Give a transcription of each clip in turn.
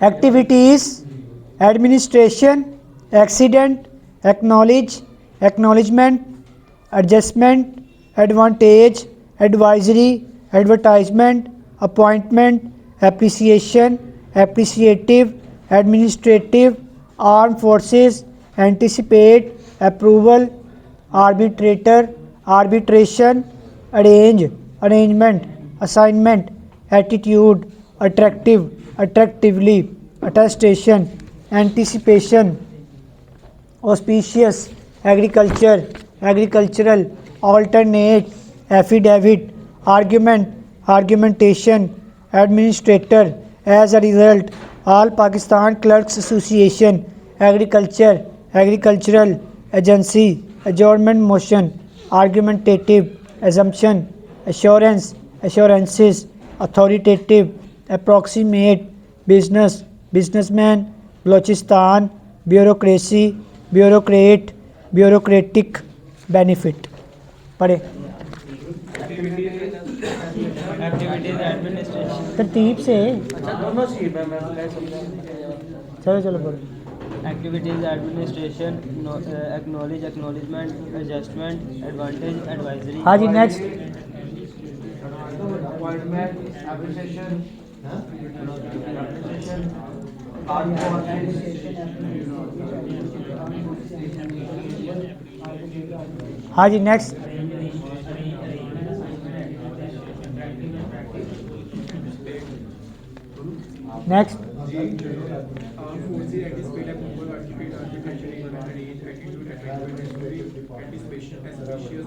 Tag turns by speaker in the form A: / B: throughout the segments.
A: Activities, administration, accident, acknowledge, acknowledgement, adjustment, advantage, advisory, advertisement, appointment, appreciation, appreciative, administrative, armed forces, anticipate, approval, arbitrator, arbitration, arrange, arrangement, assignment, attitude, attractive, attractively, attestation, anticipation, auspicious, agriculture, agricultural, alternate, affidavit, argument, argumentation, administrator. As a result, All Pakistan Clerks Association, agriculture, agricultural, agency, adjournment motion, argumentative, assumption, assurance, assurances, authoritative, approximate, business, businessman, Balochistan, bureaucracy, bureaucrat, bureaucratic, benefit. पढ़े
B: activities administration
A: तरतीब से
C: दोनों सी मैं
A: चलो चलो पढ़ो
B: activities administration acknowledge acknowledgement adjustment advantage advisory
A: हाँ जी नेक्स्ट
C: अपॉइंटमेंट एप्लीकेशन
A: हाँ जी नेक्स्ट नेक्स्ट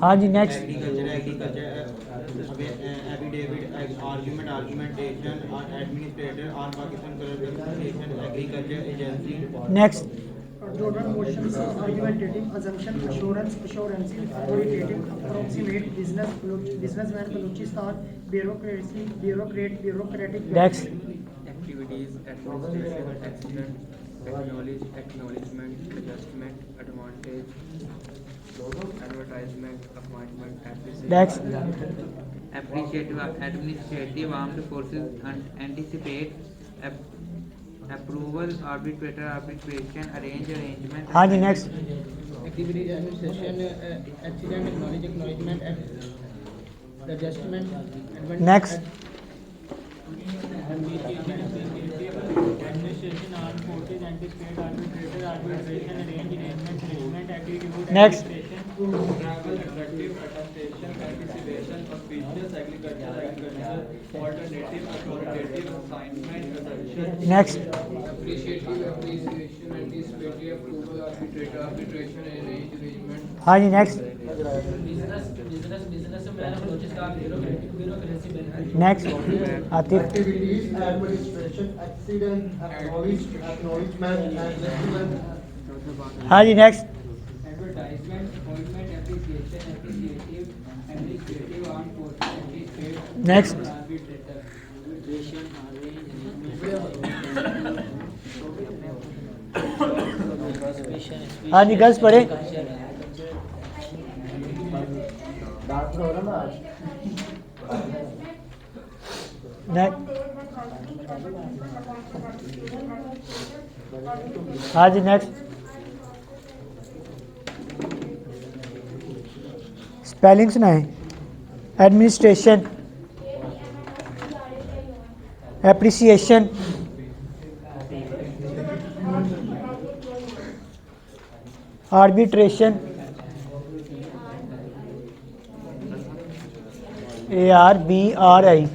A: हाँ जी next
D: affidavit argument argumentation administrator on Pakistan colour association agriculture agency
A: next
E: Adjournment motions, argumentative, assumption, assurance, assurances, authoritative, approximate, businessman, Balochistan, bureaucracy, bureaucrat, bureaucratic.
A: Next
B: activities administration accident acknowledge acknowledgement adjustment advantage advertisement appointment
A: next
F: appreciative administrative armed forces anticipate approval arbitrator arbitration arrangement
A: हाँ जी next
E: Activities, administration, accident, acknowledgement, adjustment,
A: next
E: administration, armed forces, anticipate, arbitrator, arbitration, arrangement, attitude,
A: next
C: travel, attractive, attestation, anticipation, auspicious, agriculture, alternative, authoritative, assignment, assumption,
A: next
C: appreciative, appreciation, anticipatory, approval, arbitration, arrangement,
A: हाँ जी next
E: businessman, Balochistan, bureaucracy, benefit.
A: Next Atif
G: Activities, administration, accident, acknowledgement, adjustment.
A: हाँ जी next
E: Advertisement, appointment, appreciation, appreciative, administrative, armed forces, anticipate,
A: next
E: arbitrator.
A: हाँ जी girls पढ़े
G: dance हो रहा ना आज
A: नेक्स्ट हाँ जी नेक्स्ट स्पेलिंग सुनाए administration appreciation arbitration ARBRI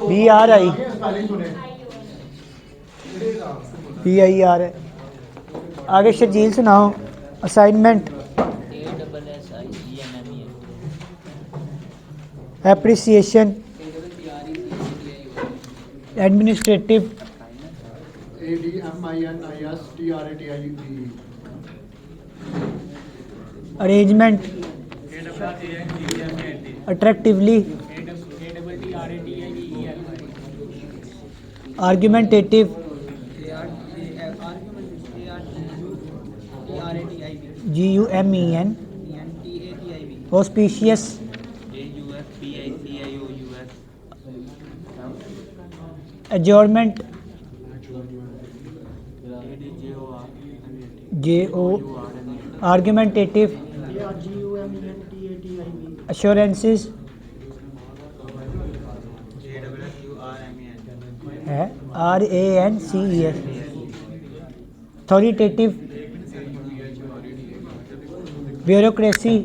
A: BRI PIR आगे शर्जील सुनाओ assignment appreciation administrative
G: ADMINISTRATIVE
A: arrangement attractively argumentative GUMEN auspicious adjournment, JO, argumentative, assurances, है RANCES, authoritative, bureaucracy,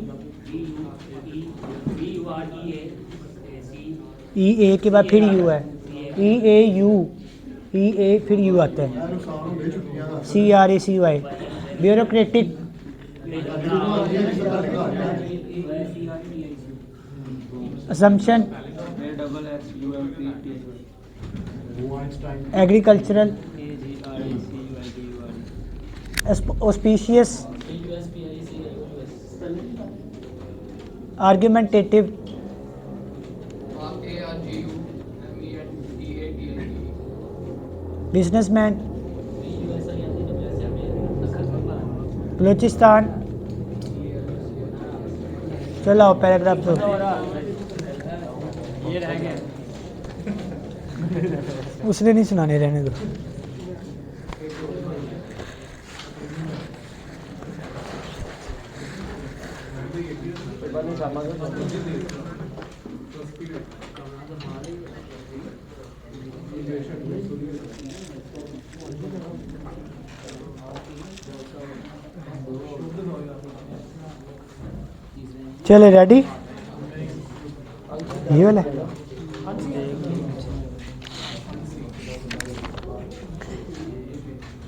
A: EA के बाद फिर U है, EAU, EA फिर U आता है, CRACY, bureaucratic, assumption, agricultural, auspicious, argumentative, businessman, Balochistan. चलो पैराग्राफ दो।
E: ये रह गया।
A: उसने नहीं सुनाने, रहने दो। चले रेडी, ये वाला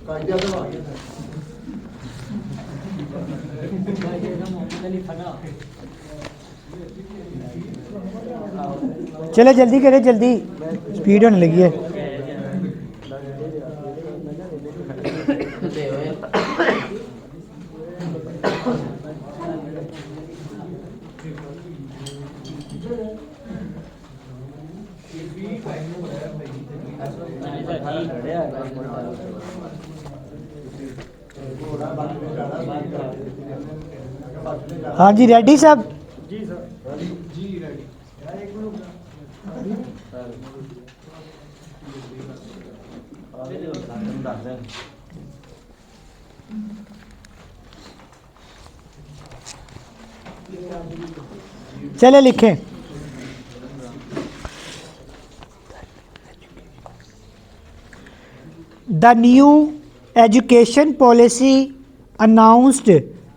G: कायदे आजम आ गया
A: चले, जल्दी करे, जल्दी स्पीड होने लगी है। हाँ जी, रेडी सब?
E: जी सर।
A: चले लिखें। The new education policy announced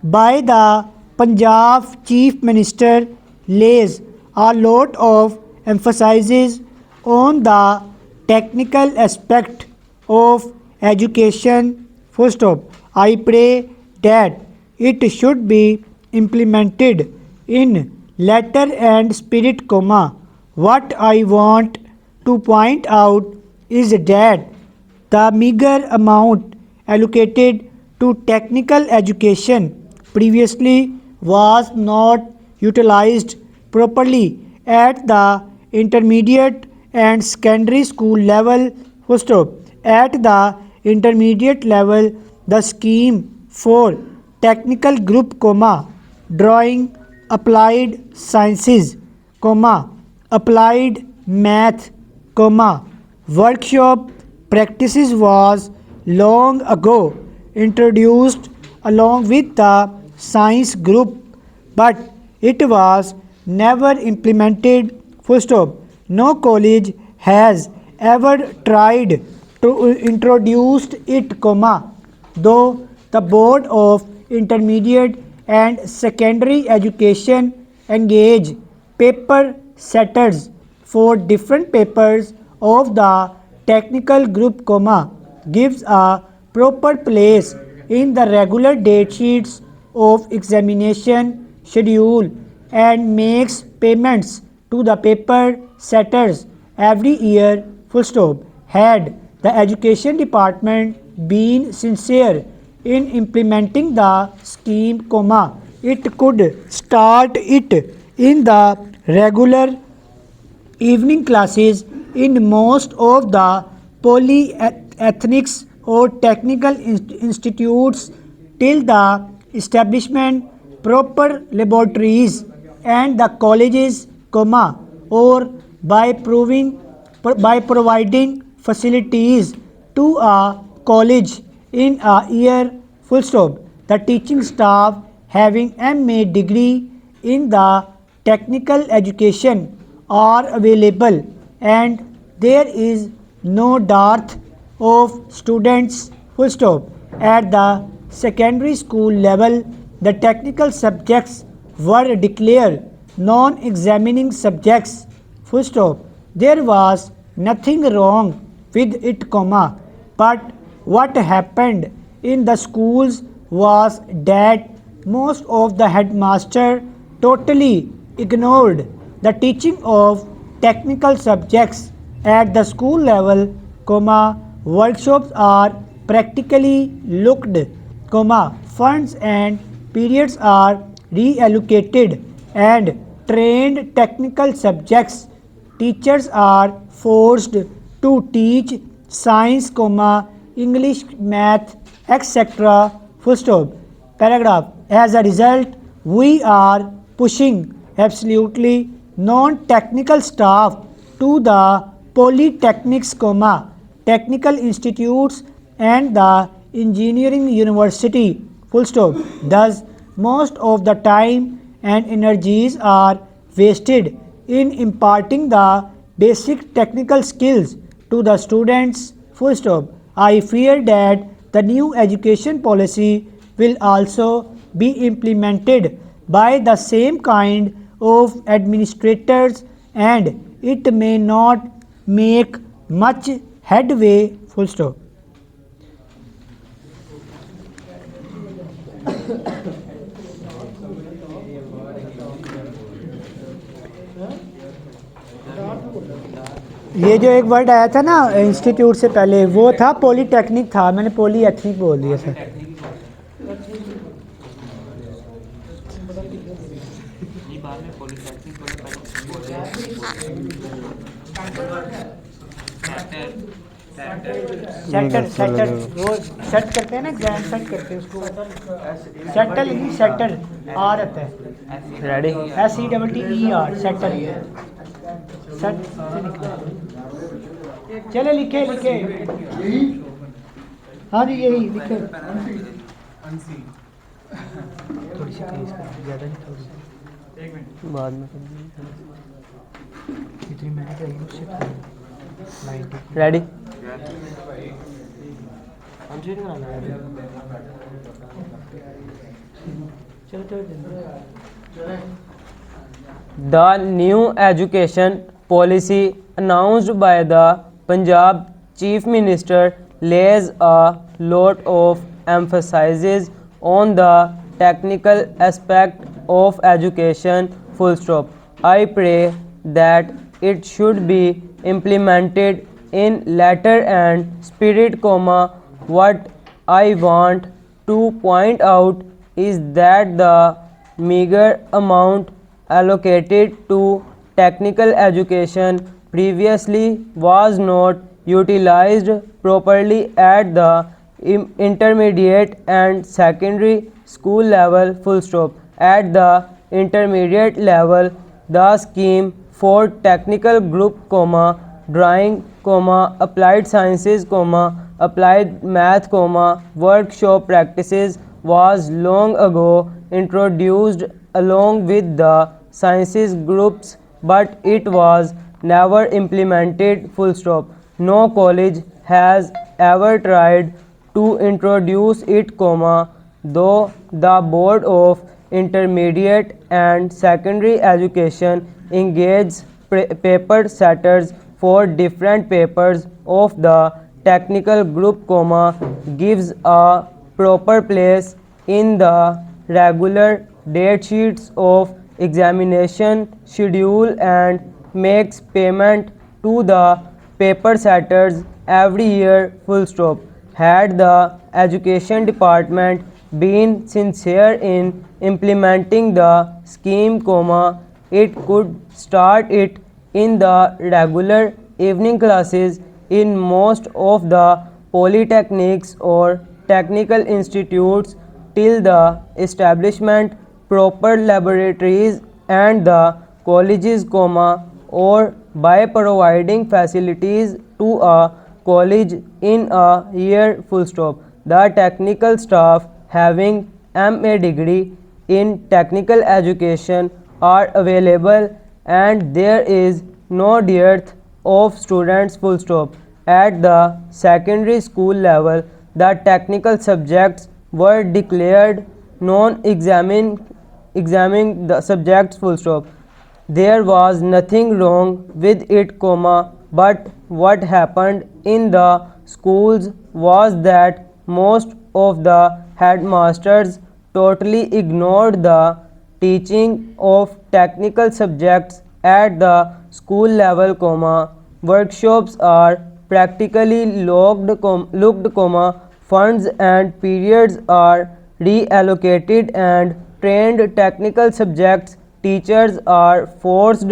A: by the Punjab Chief Minister lays a lot of emphasis on the technical aspect of education. Full stop. I pray that it should be implemented in letter and spirit, comma. What I want to point out is that the meager amount allocated to technical education previously was not utilized properly at the intermediate and secondary school level. Full stop. At the intermediate level, the scheme for technical group, comma, drawing, applied sciences, comma, applied math, comma, workshop practices was long ago introduced along with the science group, but it was never implemented. Full stop. No college has ever tried to introduce it, comma, though the Board of Intermediate and Secondary Education engage paper setters for different papers of the technical group, comma, gives a proper place in the regular date sheets of examination schedule and makes payments to the paper setters every year. Full stop. Had the education department been sincere in implementing the scheme, comma, it could start it in the regular evening classes in most of the polyethnics or technical institutes till the establishment proper laboratories and the colleges, comma, or by providing facilities to a college in a year, full stop. The teaching staff having MA degree in the technical education are available, and there is no dearth of students, full stop. At the secondary school level, the technical subjects were declared non-examining subjects, full stop. There was nothing wrong with it, comma, but what happened in the schools was that most of the headmaster totally ignored the teaching of technical subjects at the school level, comma, workshops are practically looked, comma, funds and periods are reallocated, and trained technical subjects teachers are forced to teach science, comma, English, math, etc. full stop. Paragraph. As a result, we are pushing absolutely non-technical staff to the polytechnics, comma, technical institutes and the engineering university, full stop. Thus, most of the time and energies are wasted in imparting the basic technical skills to the students, full stop. I fear that the new education policy will also be implemented by the same kind of administrators, and it may not make much headway, full stop. ये जो एक word आया था ना institute से पहले, वो था पॉलीटेक्निक था, मैंने पॉली एथनिक बोल दिया था। सेटर वो सेट करते हैं ना, एग्जाम सेट करते हैं उसको, सेटल नहीं सेटर आर आता है, रेडी, SETTER सेटल, सेट से निकला। चले लिखे हाँ जी यही लिखे, थोड़ी सी तेज कर, ज़्यादा नहीं, थोड़ी सी एक मिनट बाद में कितनी मिनट है उससे 90 ready.
H: The new education policy announced by the Punjab Chief Minister lays a lot of emphasis on the technical aspect of education, full stop. I pray that it should be implemented in letter and spirit, comma. What I want to point out is that the meager amount allocated to technical education previously was not utilized properly at the intermediate and secondary school level, full stop. At the intermediate level, the scheme for technical group, comma, drawing, comma, applied sciences, comma, applied math, comma, workshop practices was long ago introduced along with the sciences groups, but it was never implemented, full stop. No college has ever tried to introduce it, comma, though the Board of Intermediate and Secondary Education engages paper setters for different papers of the technical group, comma, gives a proper place in the regular date sheets of examination schedule and makes payment to the paper setters every year, full stop. Had the education department been sincere in implementing the scheme, comma, it could start it in the regular evening classes in most of the polytechnics or technical institutes till the establishment proper laboratories and the colleges, comma, or by providing facilities to a college in a year full stop. The technical staff having MA degree in technical education are available and there is no dearth of students full stop. At the secondary school level, the technical subjects were declared non-examining the subjects full stop. There was nothing wrong with it, comma, but what happened in the schools was that most of the headmasters totally ignored the teaching of technical subjects at the school level, comma. Workshops are practically looked, comma. Funds and periods are reallocated and trained technical subjects teachers are forced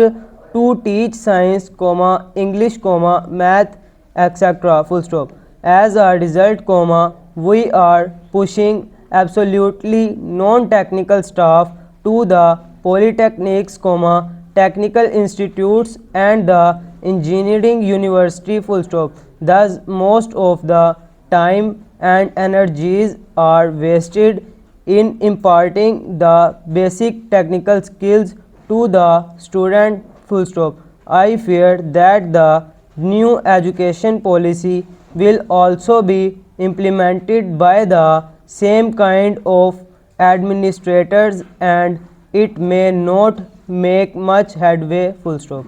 H: to teach science, comma, English, comma, math, etc. full stop. As a result, comma, we are pushing absolutely non-technical staff to the polytechnics, comma, technical institutes and the engineering university full stop. Thus, most of the time and energies are wasted in imparting the basic technical skills to the student full stop. I fear that the new education policy will also be implemented by the same kind of administrators and it may not make much headway full stop.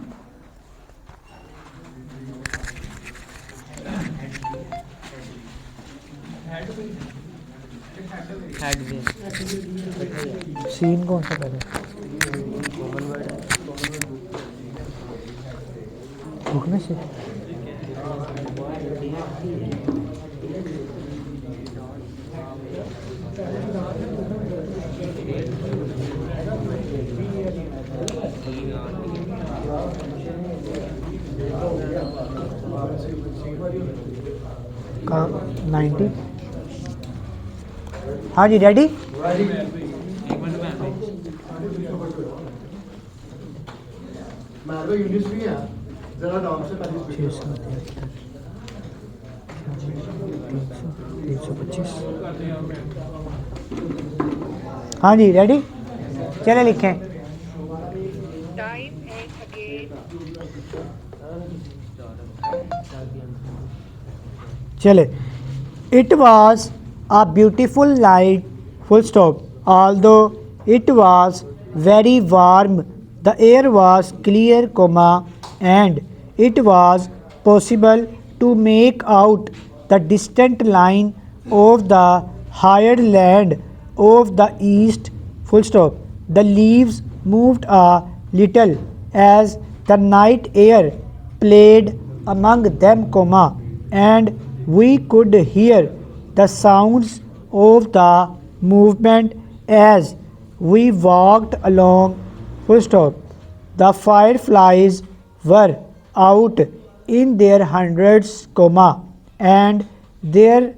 F: headway
A: सीन कौन सा पहले book में से कहाँ 90 हाँ जी ready
G: marrow units भी है जरा डाउन से पहले
A: 325 हाँ जी रेडी चले लिखें चले it was a beautiful night full stop although it was very warm the air was clear, comma, and it was possible to make out the distant line of the higher land of the east full stop. The leaves moved a little as the night air played among them, comma, and we could hear the sounds of the movement as we walked along full stop. The fireflies were out in their hundreds, comma, and their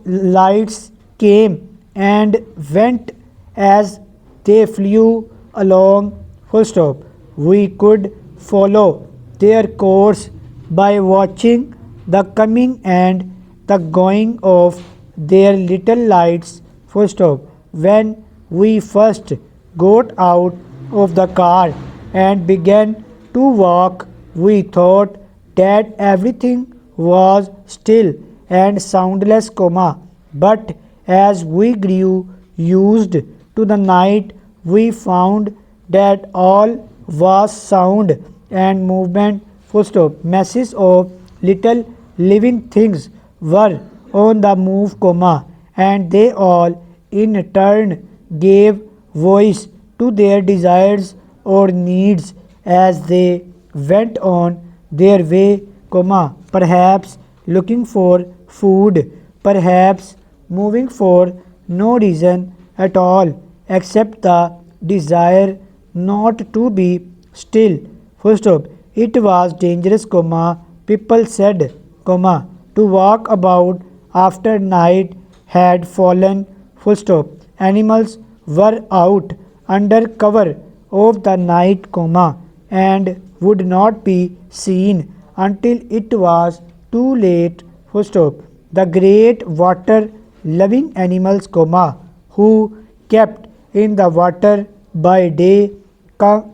A: lights came and went as they flew along full stop. We could follow their course by watching the coming and the going of their little lights full stop. When we first got out of the car and began to walk, we thought that everything was still and soundless, comma, but as we grew used to the night, we found that all was sound and movement full stop. Masses of little living things were on the move, comma, and they all in turn gave voice to their desires or needs as they went on their way, comma, perhaps looking for food, perhaps moving for no reason at all except the desire not to be still, full stop. It was dangerous, comma, people said, comma, to walk about after night had fallen, full stop. Animals were out under cover of the night, comma, and would not be seen until it was too late. Full stop. The great water loving animals, who kept in the water by day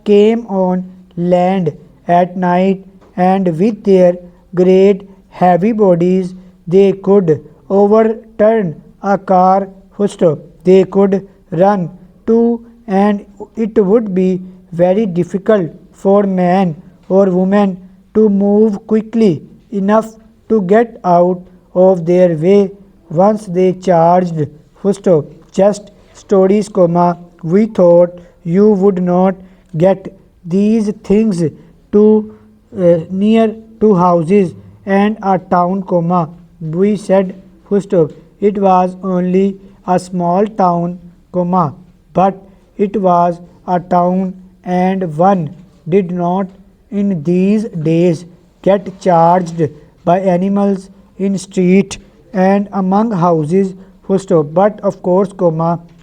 A: came on land at night, and with their great heavy bodies they could overturn a car. Full stop. They could run too, and it would be very difficult for man or woman to move quickly enough to get out of their way once they charged. Full stop. Just stories, we thought you would not get these things too near to houses and a town, we said. Full stop. It was only a small town, but it was a town, and one did not in these days get charged by animals in street and among houses. Full stop. But of course,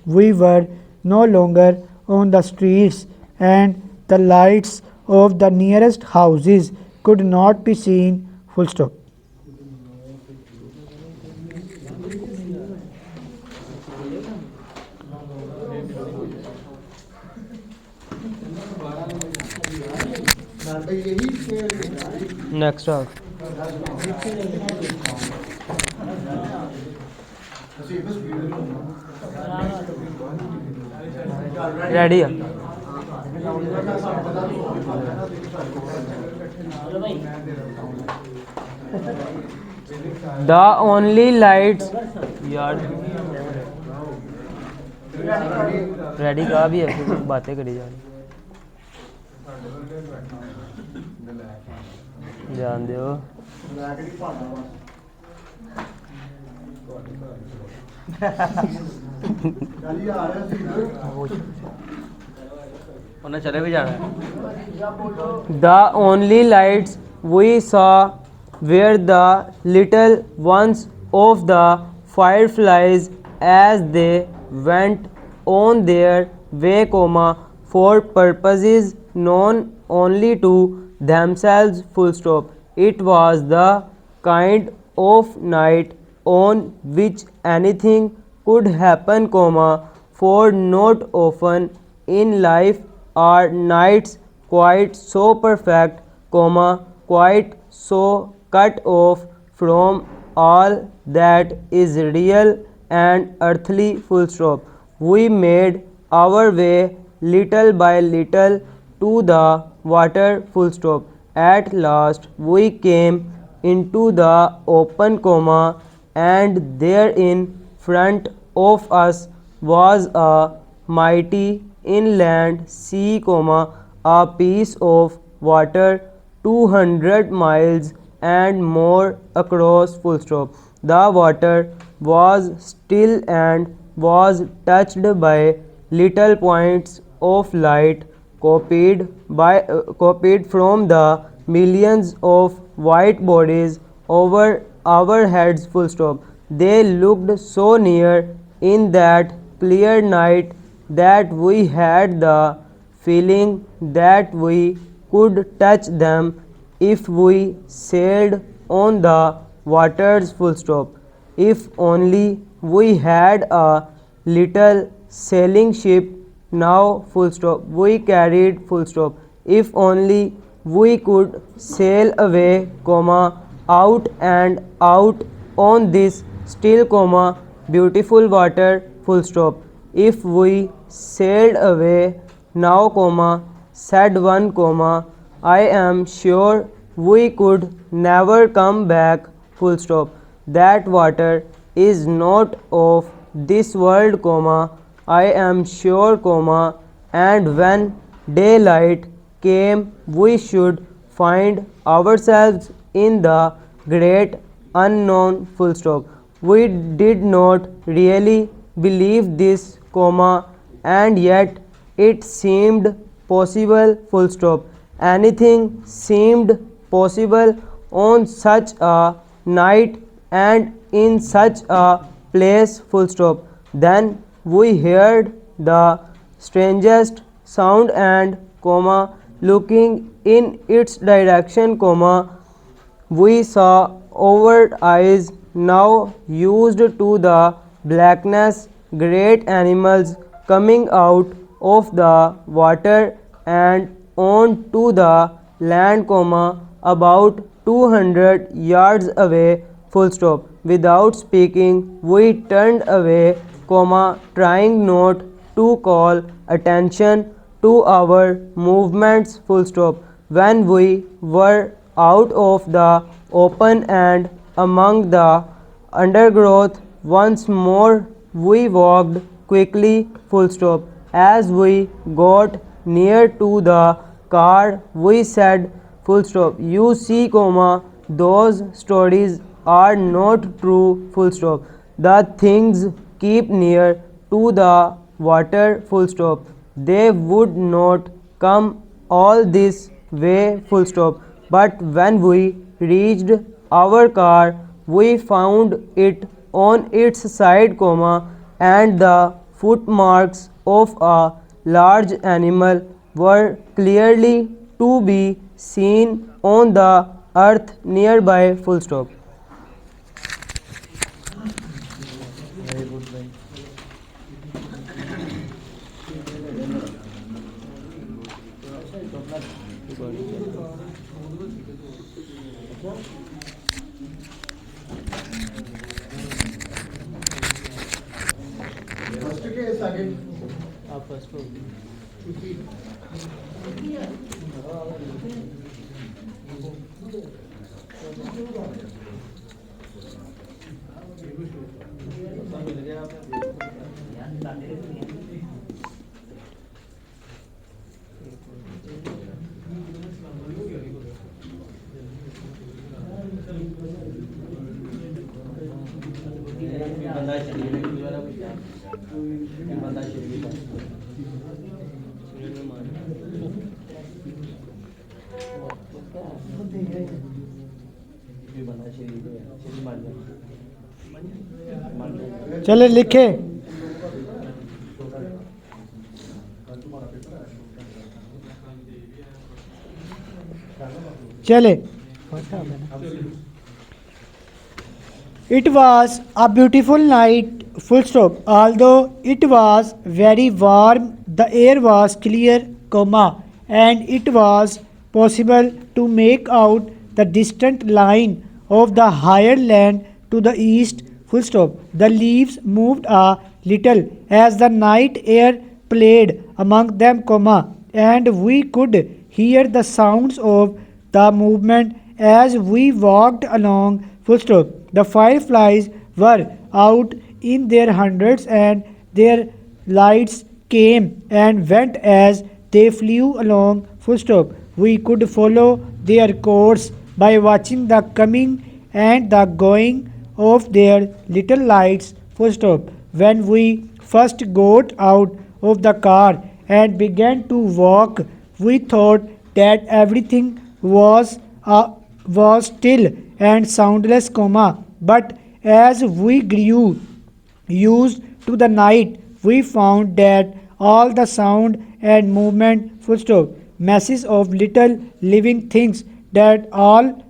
A: we were no longer on the streets, and the lights of the nearest houses could not be seen. Full stop.
H: Next up. Ready? The only lights. यार ready कहा भी है, फिर बातें करी जा रही जान दो। उन्हें चले भी जाना है। The only lights we saw were the little ones of the fireflies as they went on their way, for purposes known only to themselves. Full stop. It was the kind of night on which anything could happen, for not often in life are nights quite so perfect, quite so cut off from all that is real and earthly. Full stop. We made our way little by little to the water. Full stop. At last we came into the open, and there in front of us was a mighty inland sea, a piece of water 200 miles and more across. Full stop. The water was still and was touched by little points of light copied from the millions of white bodies over our heads. Full stop. They looked so near in that clear night that we had the feeling that we could touch them if we sailed on the waters. Full stop. If only we had a little sailing ship now. Full stop. We carried. Full stop. If only we could sail away, out and out on this still, beautiful water. Full stop. If we sailed away now, said one, I am sure we could never come back. Full stop. That water is not of this world, I am sure, and when daylight came we should find ourselves in the great unknown. Full stop. We did not really believe this, and yet it seemed possible. Full stop. Anything seemed possible on such a night and in such a place. Full stop. Then we heard the strangest sound and, looking in its direction, comma, we saw overt eyes now used to the blackness, great animals coming out of the water and on to the land, comma, about 200 yards away, full stop. Without speaking, we turned away, comma, trying not to call attention to our movements, full stop. When we were out of the open and among the undergrowth once more, we walked quickly, full stop. As we got near to the car, we said, full stop, you see, comma, those stories are not true, full stop. The things keep near to the water, full stop. They would not come all this way, full stop. But when we reached our car, we found it on its side, comma, and the footmarks of a large animal were clearly to be seen on the earth nearby, full stop.
G: First के second.
A: चले लिखे चले It was a beautiful night, full stop. Although it was very warm, the air was clear, comma, and it was possible to make out the distant line of the higher land to the east, full stop. The leaves moved a little as the night air played among them, comma, and we could hear the sounds of the movement as we walked along, full stop. The fireflies were out in their hundreds and their lights came and went as they flew along, full stop. We could follow their course by watching the coming and the going of their little lights, full stop. When we first got out of the car and began to walk, we thought that everything was still and soundless, comma, but as we grew used to the night, we found that all the sound and movement, full stop, masses of little living things that all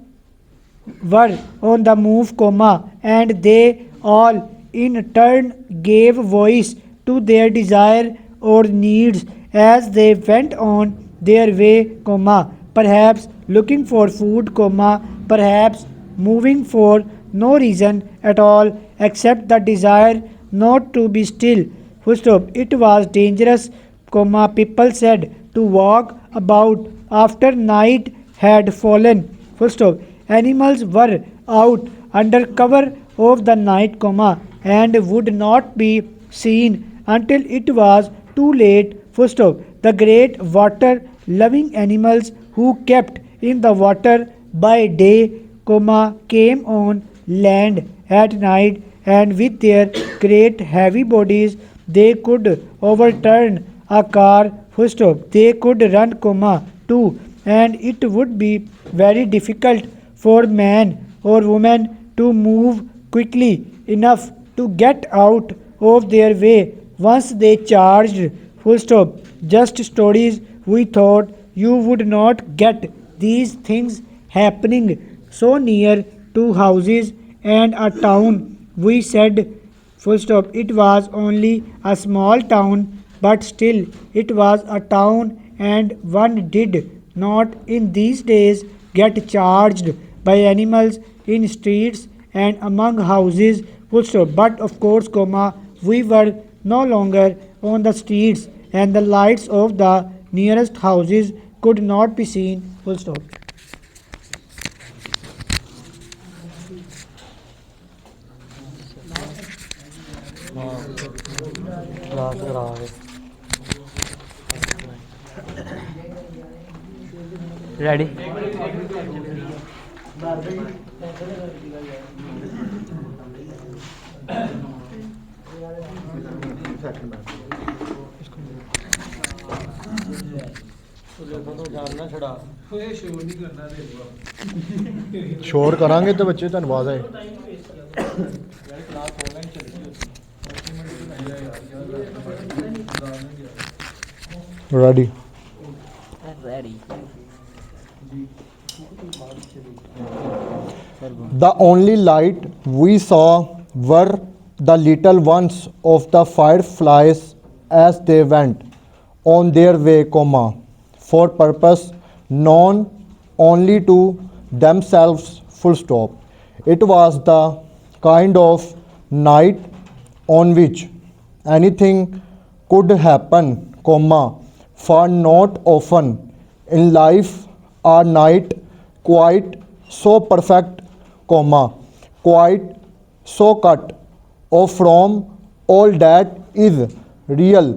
A: were on the move, comma, and they all in turn gave voice to their desire or needs as they went on their way, comma, perhaps looking for food, comma, perhaps moving for no reason at all except the desire not to be still, full stop. It was dangerous, comma, people said, to walk about after night had fallen, full stop. Animals were out under cover of the night, comma, and would not be seen until it was too late, full stop. The great water loving animals who kept in the water by day, comma, came on land at night, and with their great heavy bodies they could overturn a car, full stop. They could run, comma, too, and it would be very difficult for man or woman to move quickly enough to get out of their way once they charged, full stop. Just stories, we thought, you would not get these things happening so near to houses and a town. We said, full stop. It was only a small town, but still it was a town, and one did not in these days get charged by animals in streets and among houses, full stop. But of course, comma, we were no longer on the streets, and the lights of the nearest houses could not be seen, full stop.
H: Ready?
G: ਸ਼ੋਰ ਕਰਾਂਗੇ ਤੇ ਬੱਚੇ ਤੁਹਾਨੂੰ ਆਵਾਜ਼ ਆਏ ready the only light we saw were the little ones of the fireflies as they went on their way, comma, for purpose known only to themselves, full stop. It was the kind of night on which anything could happen, comma, for not often in life a night quite so perfect, comma, quite so cut off from all that is real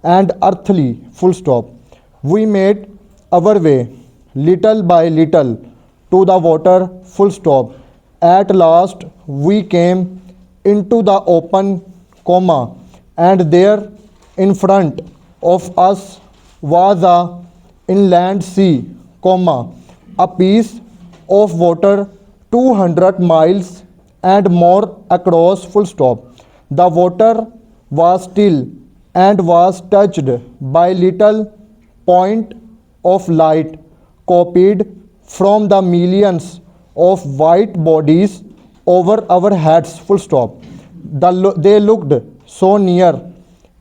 G: and earthly, full stop. We made our way little by little to the water, full stop. At last we came into the open, comma, and there in front of us was a inland sea, comma, a piece of water 200 miles and more across, full stop. The water was still and was touched by little point of light copied from the millions of white bodies over our heads, full stop. They looked so near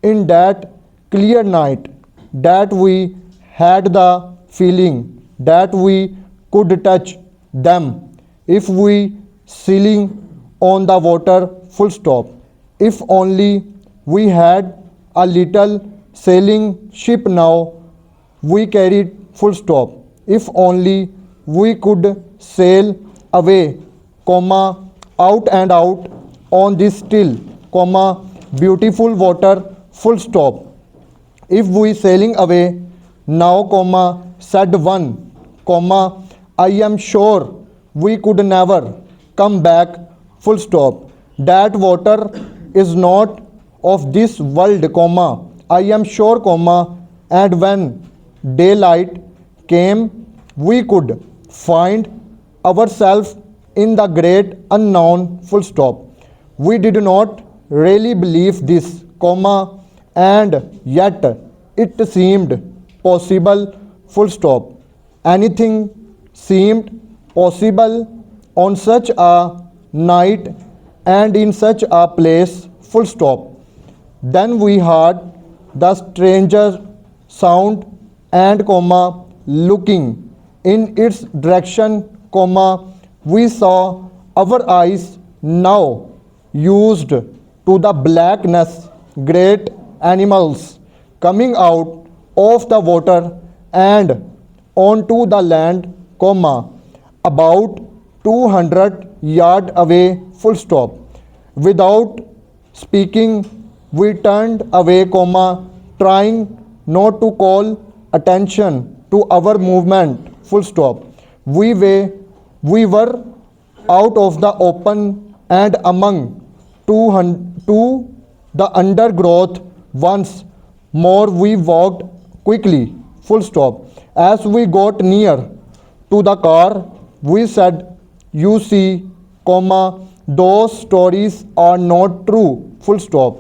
G: in that clear night that we had the feeling that we could touch them if we sailing on the water, full stop. If only we had a little sailing ship now we carried, full stop. If only we could sail away, comma, out and out on this still, comma, beautiful water, full stop. If we sailing away now, comma, said one, comma, I am sure we could never come back, full stop. That water is not of this world, comma, I am sure, comma, and when daylight came we could find ourselves in the great unknown, full stop. We did not really believe this, comma, and yet it seemed possible, full stop. Anything seemed possible on such a night and in such a place, full stop. Then we heard the stranger sound and, comma, looking in its direction, comma, we saw our eyes now used to the blackness great animals coming out of the water and onto the land, comma, about 200 yards away, full stop. Without speaking we turned away, comma, trying not to call attention to our movement, full stop. We were out of the open and among to the undergrowth. Once more we walked quickly, full stop. As we got near to the car we said, you see, comma, those stories are not true, full stop.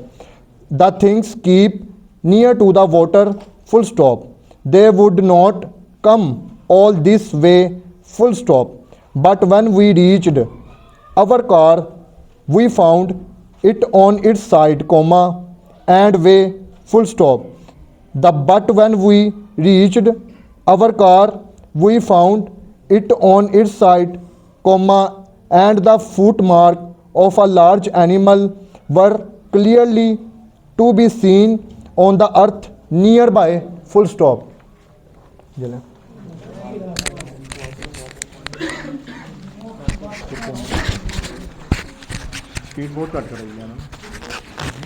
G: The things keep near to the water, full stop. They would not come all this way, full stop. But when we reached our car, we found it on its side, comma, and way, full stop. The but when we reached our car, we found it on its side, comma, and the footmark of a large animal were clearly to be seen on the earth nearby, full stop. Speed बहुत घट कर रही है ना